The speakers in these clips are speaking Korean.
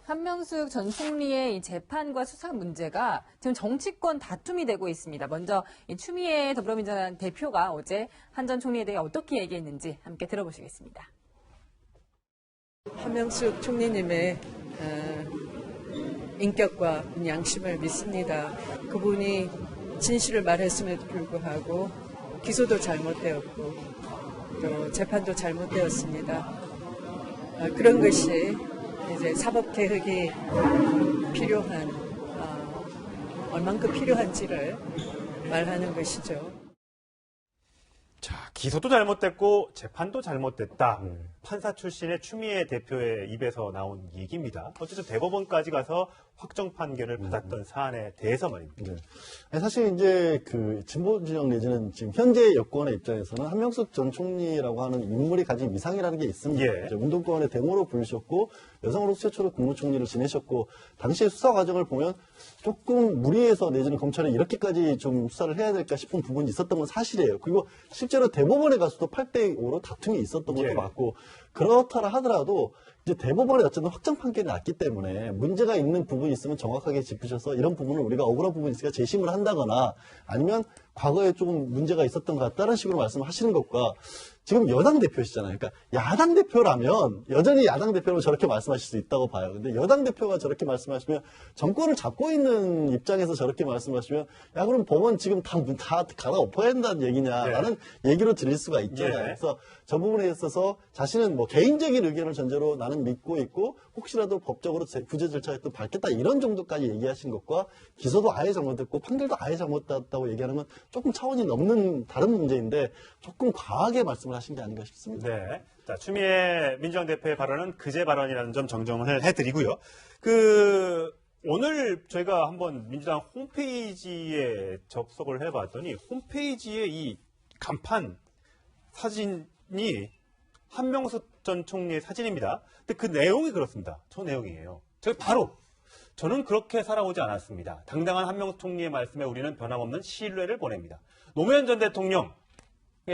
한명숙 전 총리의 이 재판과 수사 문제가 지금 정치권 다툼이 되고 있습니다. 먼저 이 추미애 더불어민주당 대표가 어제 한 전 총리에 대해 어떻게 얘기했는지 함께 들어보시겠습니다. 한명숙 총리님의 인격과 양심을 믿습니다. 그분이 진실을 말했음에도 불구하고 기소도 잘못되었고 또 재판도 잘못되었습니다. 그런 것이 이제 사법개혁이 필요한 얼만큼 필요한지를 말하는 것이죠. 자, 기소도 잘못됐고 재판도 잘못됐다. 판사 출신의 추미애 대표의 입에서 나온 얘기입니다. 어쨌든 대법원까지 가서 확정 판결을 받았던 사안에 대해서 말입니다. 네. 사실 이제 그 진보 진영 내지는 지금 현재 여권의 입장에서는 한명숙 전 총리라고 하는 인물이 가진 위상이라는 게 있습니다. 예. 운동권의 대모로 불리셨고 여성으로서 최초로 국무총리를 지내셨고 당시의 수사 과정을 보면 조금 무리해서 내지는 검찰이 이렇게까지 좀 수사를 해야 될까 싶은 부분이 있었던 건 사실이에요. 그리고 실제로 대법원에 가서도 8대5로 다툼이 있었던 것도 예. 맞고 그렇더라 하더라도 이제 대법원에 어쨌든 확정 판결이 났기 때문에 문제가 있는 부분이 있으면 정확하게 짚으셔서 이런 부분을 우리가 억울한 부분이 있으니까 재심을 한다거나 아니면 과거에 조금 문제가 있었던 것 같다는 식으로 말씀을 하시는 것과 지금 여당 대표시잖아요. 그러니까 야당 대표라면 여전히 야당 대표라면 저렇게 말씀하실 수 있다고 봐요. 근데 여당 대표가 저렇게 말씀하시면 정권을 잡고 있는 입장에서 저렇게 말씀하시면 야 그럼 법원 지금 다 갈아엎어야 된다는 얘기냐라는 얘기로 들릴 수가 있잖아요. 그래서 저 부분에 있어서 자신은 뭐 개인적인 의견을 전제로 나는 믿고 있고 혹시라도 법적으로 구제 절차에 또 밟겠다 이런 정도까지 얘기하신 것과 기소도 아예 잘못됐고 판결도 아예 잘못됐다고 얘기하는 건 조금 차원이 넘는 다른 문제인데 조금 과하게 말씀을 하신 게 아닌가 싶습니다. 네. 자, 추미애 민주당 대표의 발언은 그제 발언이라는 점 정정을 해드리고요. 오늘 저희가 한번 민주당 홈페이지에 접속을 해봤더니 홈페이지에 이 간판 사진이 한명숙 전 총리의 사진입니다. 근데 그 내용이 그렇습니다. 저 내용이에요. 저는 그렇게 살아오지 않았습니다. 당당한 한명숙 총리의 말씀에 우리는 변함없는 신뢰를 보냅니다. 노무현 전 대통령에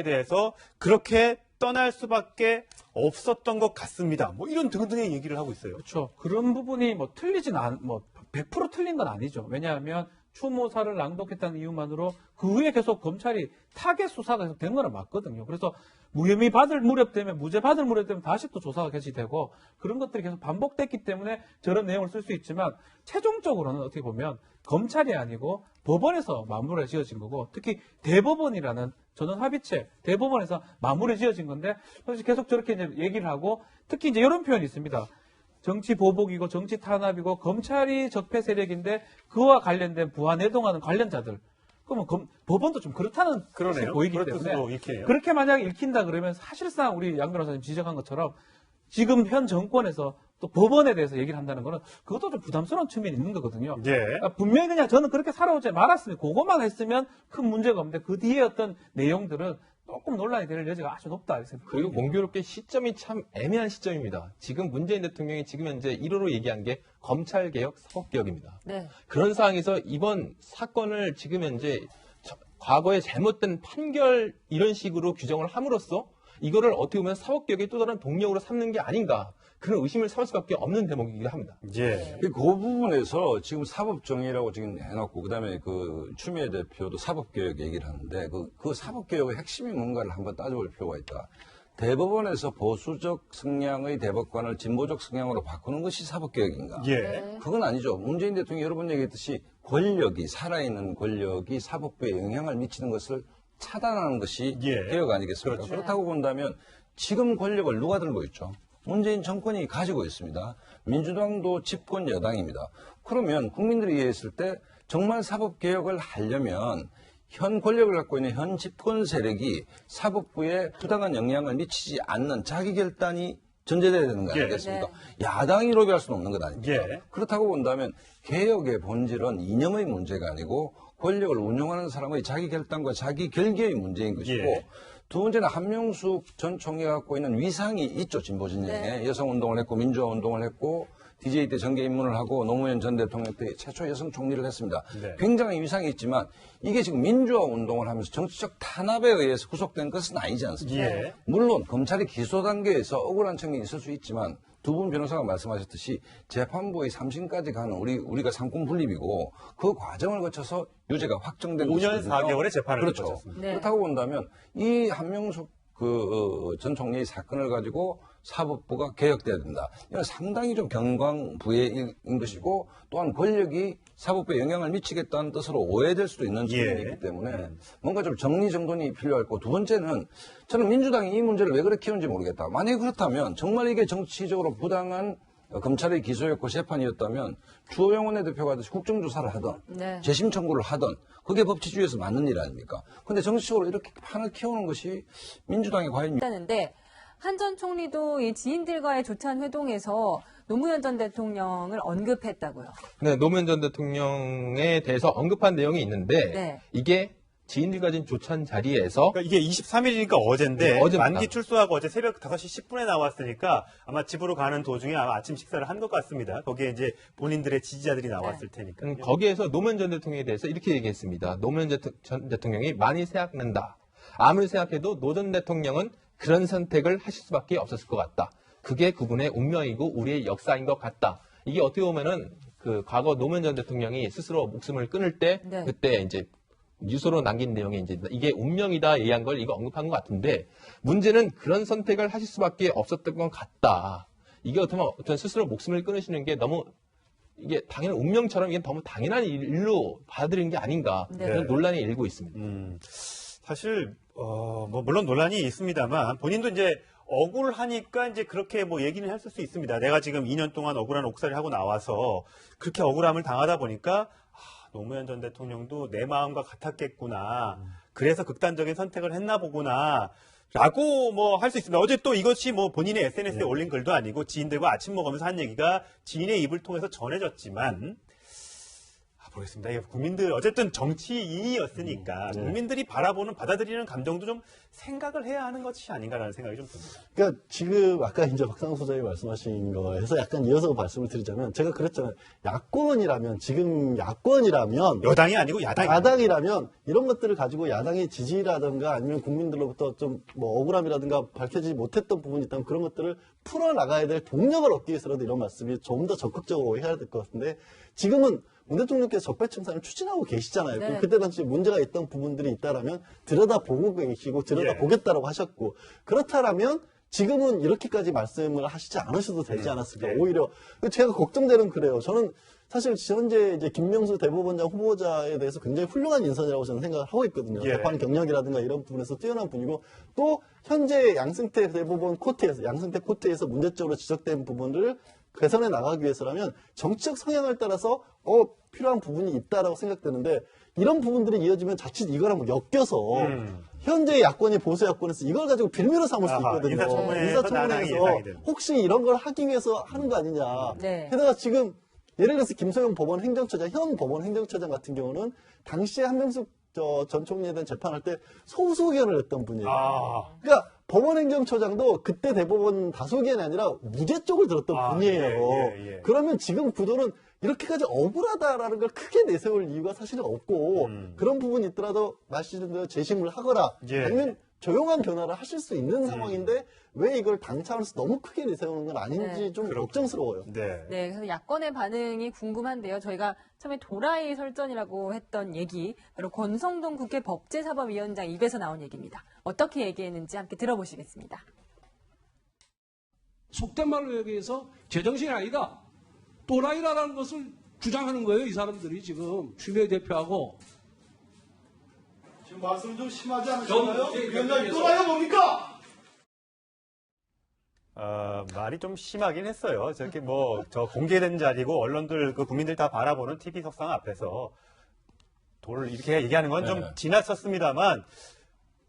대해서 그렇게 떠날 수밖에 없었던 것 같습니다. 뭐 이런 등등의 얘기를 하고 있어요. 그렇죠. 그런 부분이 뭐 100% 틀린 건 아니죠. 왜냐하면 추모사를 낭독했다는 이유만으로 그 후에 계속 검찰이 타겟 수사가 계속 된 거는 맞거든요. 그래서 무혐의 받을 무렵되면 무죄 받을 무렵되면 다시 또 조사가 개시되고 그런 것들이 계속 반복됐기 때문에 저런 내용을 쓸 수 있지만 최종적으로는 어떻게 보면 검찰이 아니고 법원에서 마무리가 지어진 거고 특히 대법원이라는 전원합의체 대법원에서 마무리 지어진 건데 계속 저렇게 이제 얘기를 하고 특히 이제 이런 표현이 있습니다. 정치 보복이고 정치 탄압이고 검찰이 적폐 세력인데 그와 관련된 부안해동하는 관련자들. 그러면 법원도 좀 그렇다는 뜻이 보이기 때문에 그렇게 만약에 읽힌다 그러면 사실상 우리 양 변호사님 지적한 것처럼 지금 현 정권에서 또 법원에 대해서 얘기를 한다는 거는 그것도 좀 부담스러운 측면이 있는 거거든요. 그러니까 분명히 그냥 저는 그렇게 살아오지 말았으면 그것만 했으면 큰 문제가 없는데 그 뒤에 어떤 내용들은 조금 논란이 될 여지가 아주 높다. 그리고 공교롭게 시점이 참 애매한 시점입니다. 지금 문재인 대통령이 지금 현재 1호로 얘기한 게 검찰개혁, 사법개혁입니다. 네. 그런 상황에서 이번 사건을 지금 현재 과거에 잘못된 판결 이런 식으로 규정을 함으로써 이거를 어떻게 보면 사법개혁의 또 다른 동력으로 삼는 게 아닌가 그런 의심을 살 수밖에 없는 대목이기도 합니다. 그 부분에서 지금 사법정의라고 지금 해놓고 그다음에 그 추미애 대표도 사법개혁 얘기를 하는데 그 사법개혁의 핵심이 뭔가를 한번 따져볼 필요가 있다. 대법원에서 보수적 성향의 대법관을 진보적 성향으로 바꾸는 것이 사법개혁인가? 그건 아니죠. 문재인 대통령이 여러 번 얘기했듯이 권력이 살아있는 권력이 사법부에 영향을 미치는 것을 차단하는 것이 개혁 아니겠습니까? 그렇다고 본다면 지금 권력을 누가 들고 있죠? 문재인 정권이 가지고 있습니다. 민주당도 집권 여당입니다. 그러면 국민들이 이해했을 때 정말 사법개혁을 하려면 현 권력을 갖고 있는 현 집권 세력이 사법부에 부당한 영향을 미치지 않는 자기결단이 전제돼야 되는 거 아니겠습니까? 야당이 로비할 수는 없는 것 아닙니까? 그렇다고 본다면 개혁의 본질은 이념의 문제가 아니고 권력을 운용하는 사람의 자기결단과 자기결계의 문제인 것이고 두 번째는 한명숙 전 총리가 갖고 있는 위상이 있죠. 진보 진영에. 여성운동을 했고 민주화운동을 했고 DJ 때 정계 입문을 하고 노무현 전 대통령 때 최초 여성 총리를 했습니다. 굉장히 위상이 있지만 이게 지금 민주화운동을 하면서 정치적 탄압에 의해서 구속된 것은 아니지 않습니까? 물론 검찰이 기소 단계에서 억울한 측면이 있을 수 있지만 두 분 변호사가 말씀하셨듯이 재판부의 3심까지 가는 우리가 상권 분립이고 그 과정을 거쳐서 유죄가 확정된 5년 것이거든요. 4개월의 재판을 그렇죠. 거쳤습니다. 네. 그렇다고 본다면 이 한명숙 전 총리의 사건을 가지고 사법부가 개혁돼야 된다. 이건 상당히 좀 경광부회인 것이고 또한 권력이 사법부에 영향을 미치겠다는 뜻으로 오해될 수도 있는 측면이 있기 때문에 뭔가 좀 정리정돈이 필요하고 두 번째는 저는 민주당이 이 문제를 왜 그렇게 키우는지 모르겠다. 만약에 그렇다면 정말 이게 정치적으로 부당한 검찰의 기소였고 재판이었다면 주호영 원내대표가 하듯이 국정조사를 하든 네. 재심 청구를 하든 그게 법치주의에서 맞는 일 아닙니까? 근데 정치적으로 이렇게 판을 키우는 것이 민주당이 과연 있다는데 한 전 총리도 이 지인들과의 조찬 회동에서 노무현 전 대통령을 언급했다고요. 네, 노무현 전 대통령에 대해서 언급한 내용이 있는데 네. 이게 지인들 가진 조찬 자리에서 그러니까 이게 23일이니까 어제인데 네, 어제입니다. 만기 출소하고 어제 새벽 5시 10분에 나왔으니까 아마 집으로 가는 도중에 아마 아침 식사를 한 것 같습니다. 거기에 이제 본인들의 지지자들이 나왔을 테니까. 거기에서 노무현 전 대통령에 대해서 이렇게 얘기했습니다. 노무현 전 대통령이 많이 생각난다. 아무리 생각해도 노 전 대통령은 그런 선택을 하실 수밖에 없었을 것 같다. 그게 그분의 운명이고 우리의 역사인 것 같다. 이게 어떻게 보면은 그 과거 노무현 전 대통령이 스스로 목숨을 끊을 때 네. 그때 이제 유서로 남긴 내용이 이제 이게 운명이다 얘기한 걸 이거 언급한 것 같은데 문제는 그런 선택을 하실 수밖에 없었던 것 같다. 이게 어떻게 보면 어떤 스스로 목숨을 끊으시는 게 너무 이게 당연한 운명처럼 이게 너무 당연한 일로 받아들이는 게 아닌가 네. 그런 논란이 일고 있습니다. 사실 뭐 물론 논란이 있습니다만 본인도 이제 억울하니까 이제 그렇게 뭐 얘기는 했을 수 있습니다. 내가 지금 2년 동안 억울한 옥살이를 하고 나와서 그렇게 억울함을 당하다 보니까 노무현 전 대통령도 내 마음과 같았겠구나. 그래서 극단적인 선택을 했나 보구나. 라고 뭐 할 수 있습니다. 어제 또 이것이 뭐 본인의 SNS에 올린 글도 아니고 지인들과 아침 먹으면서 한 얘기가 지인의 입을 통해서 전해졌지만 모르겠습니다. 이게 국민들 어쨌든 정치인이었으니까 국민들이 바라보는 받아들이는 감정도 좀 생각을 해야 하는 것이 아닌가라는 생각이 좀 듭니다. 그러니까 지금 아까 이제 박상수 소장이 말씀하신 거에서 약간 이어서 말씀을 드리자면 제가 그랬잖아요. 지금 야권이라면 여당이 아니고 야당이라면 이런 것들을 가지고 야당의 지지라든가 아니면 국민들로부터 좀 뭐 억울함이라든가 밝혀지지 못했던 부분이 있다면 그런 것들을 풀어나가야 될 동력을 얻기 위해서라도 이런 말씀이 좀 더 적극적으로 해야 될 것 같은데 지금은 문 대통령께서 적폐청산을 추진하고 계시잖아요. 네. 그때 당시 문제가 있던 부분들이 있다라면 들여다보고 계시고 들여다보겠다고 하셨고 그렇다라면 지금은 이렇게까지 말씀을 하시지 않으셔도 되지 않았을까. 오히려 제가 걱정되는 그래요. 저는 사실 현재 이제 김명수 대법원장 후보자에 대해서 굉장히 훌륭한 인선이라고 저는 생각을 하고 있거든요. 재판 경력이라든가 이런 부분에서 뛰어난 분이고 또 현재 양승태 대법원 양승태 코트에서 문제적으로 지적된 부분을 개선해 나가기 위해서라면 정치적 성향을 따라서 필요한 부분이 있다라고 생각되는데 이런 부분들이 이어지면 자칫 이거랑 엮여서 현재 야권이 보수 야권에서 이걸 가지고 빌미로 삼을 수 있거든요. 인사청문회에서 혹시 이런 걸 하기 위해서 하는 거 아니냐. 네. 게다가 지금 예를 들어서 김소영 법원 행정처장, 현 법원 행정처장 같은 경우는 당시에 한명숙 전 총리에 대한 재판할 때 소수 의견을 냈던 분이에요. 그러니까 법원 행정처장도 그때 대법원 다수 의견이 아니라 무죄 쪽을 들었던 분이에요. 그러면 지금 구도는 이렇게까지 억울하다라는 걸 크게 내세울 이유가 사실은 없고 그런 부분이 있더라도 말씀드린 대로 재심을 하거나 아니면 조용한 변화를 하실 수 있는 상황인데 왜 이걸 당 차원에서 너무 크게 내세우는 건 아닌지 좀 걱정스러워요. 네, 그래서 야권의 반응이 궁금한데요. 저희가 처음에 도라이 설전이라고 했던 얘기, 바로 권성동 국회 법제사법위원장 입에서 나온 얘기입니다. 어떻게 얘기했는지 함께 들어보시겠습니다. 속된 말로 얘기해서 제정신이 아니다. 또라이라는 것을 주장하는 거예요. 이 사람들이 지금 추미애 대표하고. 지금 말씀 좀 심하지 않으셨나요? 위원장님 또라이가 뭡니까? 말이 좀 심하긴 했어요. 저렇게 저 공개된 자리고 언론들, 국민들 다 바라보는 TV 석상 앞에서 돌을 이렇게 얘기하는 건 좀 지나쳤습니다만,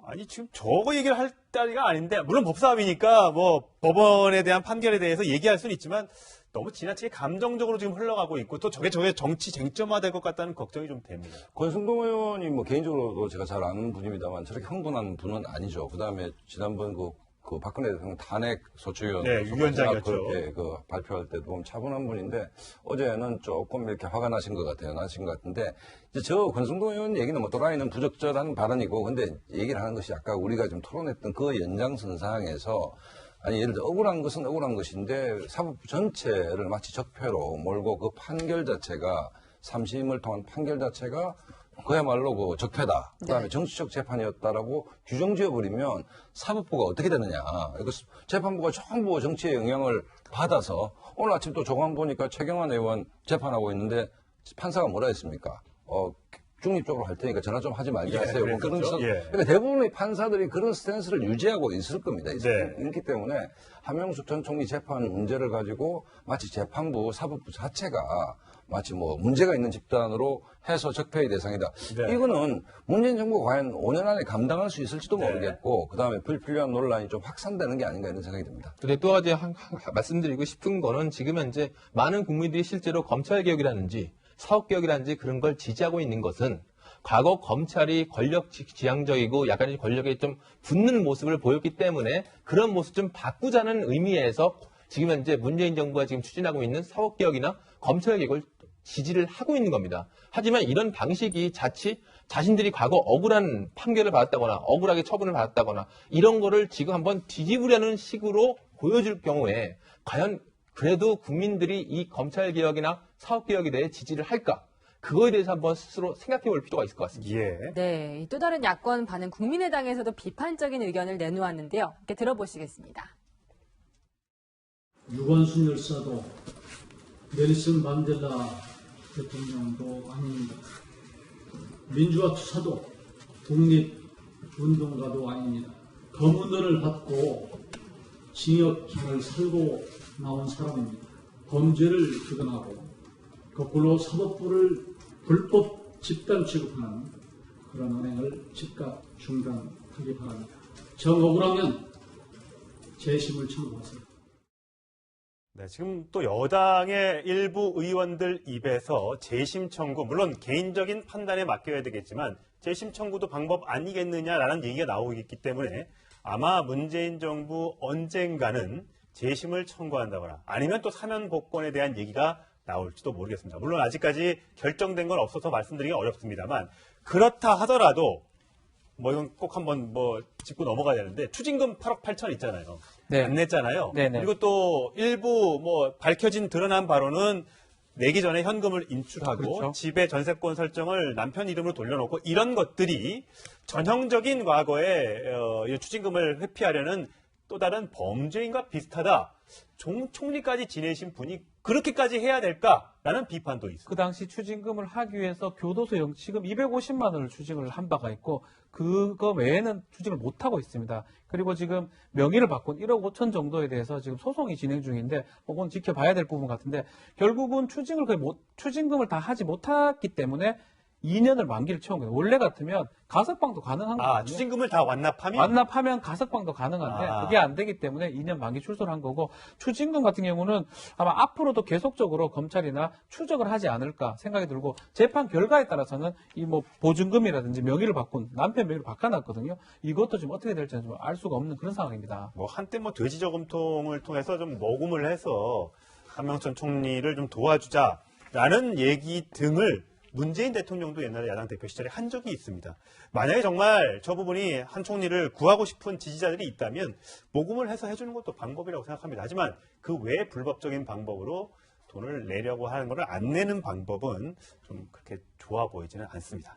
아니, 지금 저거 얘기를 할 자리가 아닌데, 물론 법사위니까 법원에 대한 판결에 대해서 얘기할 수는 있지만, 너무 지나치게 감정적으로 지금 흘러가고 있고, 또 저게 정치 쟁점화될 것 같다는 걱정이 좀 됩니다. 권성동 의원이 개인적으로도 제가 잘 아는 분입니다만 저렇게 흥분한 분은 아니죠. 그 다음에 지난번 그 박근혜 대통령 탄핵 소추위원 위원장이었죠. 발표할 때도 보면 차분한 분인데 어제는 조금 이렇게 화가 나신 것 같은데 이제 저 권성동 의원 얘기는 또라이는 부적절한 발언이고 근데 얘기를 하는 것이 아까 우리가 좀 토론했던 그 연장선상에서 아니 예를 들어 억울한 것은 억울한 것인데 사법부 전체를 마치 적폐로 몰고 그 판결 자체가 3심을 통한 판결 자체가 그야말로 그 적폐다. 그다음에 네. 정치적 재판이었다라고 규정 지어버리면 사법부가 어떻게 되느냐. 이거 재판부가 전부 정치의 영향을 받아서 오늘 아침 또 조간 보니까 최경환 의원 재판하고 있는데 판사가 뭐라 했습니까? 중립적으로 할 테니까 전화 좀 하지 말게 하세요. 뭐 그런 그랬었죠. 예. 그러니까 대부분의 판사들이 그런 스탠스를 유지하고 있을 겁니다. 네. 그렇기 때문에 한명숙 전 총리 재판 문제를 가지고 마치 재판부, 사법부 자체가 마치 뭐 문제가 있는 집단으로 해서 적폐의 대상이다. 네. 이거는 문재인 정부가 과연 5년 안에 감당할 수 있을지도 네. 모르겠고 그다음에 불필요한 논란이 좀 확산되는 게 아닌가 이런 생각이 듭니다. 근데 또 가지 말씀드리고 싶은 거는 지금 현재 많은 국민들이 실제로 검찰개혁이라든지 사법개혁이라든지 그런 걸 지지하고 있는 것은 과거 검찰이 권력 지향적이고 약간 권력에 좀 붙는 모습을 보였기 때문에 그런 모습 좀 바꾸자는 의미에서 지금 현재 문재인 정부가 지금 추진하고 있는 사법개혁이나 검찰개혁을 지지를 하고 있는 겁니다. 하지만 이런 방식이 자칫 자신들이 과거 억울한 판결을 받았다거나 억울하게 처분을 받았다거나 이런 거를 지금 한번 뒤집으려는 식으로 보여줄 경우에 과연 그래도 국민들이 이 검찰개혁이나 사법개혁에 대해 지지를 할까? 그거에 대해서 한번 스스로 생각해 볼 필요가 있을 것 같습니다. 예. 네, 또 다른 야권 반응 국민의당에서도 비판적인 의견을 내놓았는데요. 이렇게 들어보시겠습니다. 유관순 열사도 넬슨 만델라 대통령도 아닙니다. 민주화 투사도 독립운동가도 아닙니다. 검은 눈을 받고 징역형을 살고 나온 사람입니다. 범죄를 규정하고 거꾸로 사법부를 불법 집단 취급하는 그런 언행을 즉각 중단하기 바랍니다. 정 억울하면 재심을 청구하세요. 네, 지금 또 여당의 일부 의원들 입에서 재심 청구, 물론 개인적인 판단에 맡겨야 되겠지만 재심 청구도 방법 아니겠느냐라는 얘기가 나오고 있기 때문에 아마 문재인 정부 언젠가는 재심을 청구한다거나 아니면 또 사면 복권에 대한 얘기가 나올지도 모르겠습니다. 물론 아직까지 결정된 건 없어서 말씀드리기 어렵습니다만 그렇다 하더라도 뭐 이건 꼭 한번 뭐 짚고 넘어가야 되는데 추징금 8억 8천 있잖아요. 네. 안 냈잖아요. 네네. 그리고 또 일부 뭐 밝혀진 드러난 바로는 내기 전에 현금을 인출하고 그렇죠. 집의 전세권 설정을 남편 이름으로 돌려놓고 이런 것들이 전형적인 과거의 추징금을 회피하려는 또 다른 범죄인과 비슷하다. 총리까지 지내신 분이 그렇게까지 해야 될까라는 비판도 있습니다. 그 당시 추징금을 하기 위해서 교도소 영치금 250만 원을 추징을 한 바가 있고 그거 외에는 추징을 못 하고 있습니다. 그리고 지금 명의를 바꾼 1억 5천 정도에 대해서 지금 소송이 진행 중인데 그건 지켜봐야 될 부분 같은데 결국은 추징금을 다 하지 못했기 때문에 2년을 만기를 채운 거예요. 원래 같으면 가석방도 가능한 거거든요. 추징금을 다 완납하면? 완납하면 가석방도 가능한데 아. 그게 안 되기 때문에 2년 만기 출소를 한 거고 추징금 같은 경우는 아마 앞으로도 계속적으로 검찰이나 추적을 하지 않을까 생각이 들고 재판 결과에 따라서는 이 뭐 보증금이라든지 명의를 바꾼 남편 명의를 바꿔놨거든요. 이것도 지금 어떻게 될지는 좀 알 수가 없는 그런 상황입니다. 뭐 한때 뭐 돼지 저금통을 통해서 좀 모금을 해서 한명천 총리를 좀 도와주자라는 얘기 등을 문재인 대통령도 옛날에 야당 대표 시절에 한 적이 있습니다. 만약에 정말 저 부분이 한 총리를 구하고 싶은 지지자들이 있다면 모금을 해서 해주는 것도 방법이라고 생각합니다. 하지만 그 외에 불법적인 방법으로 돈을 내려고 하는 것을 안 내는 방법은 좀 그렇게 좋아 보이지는 않습니다.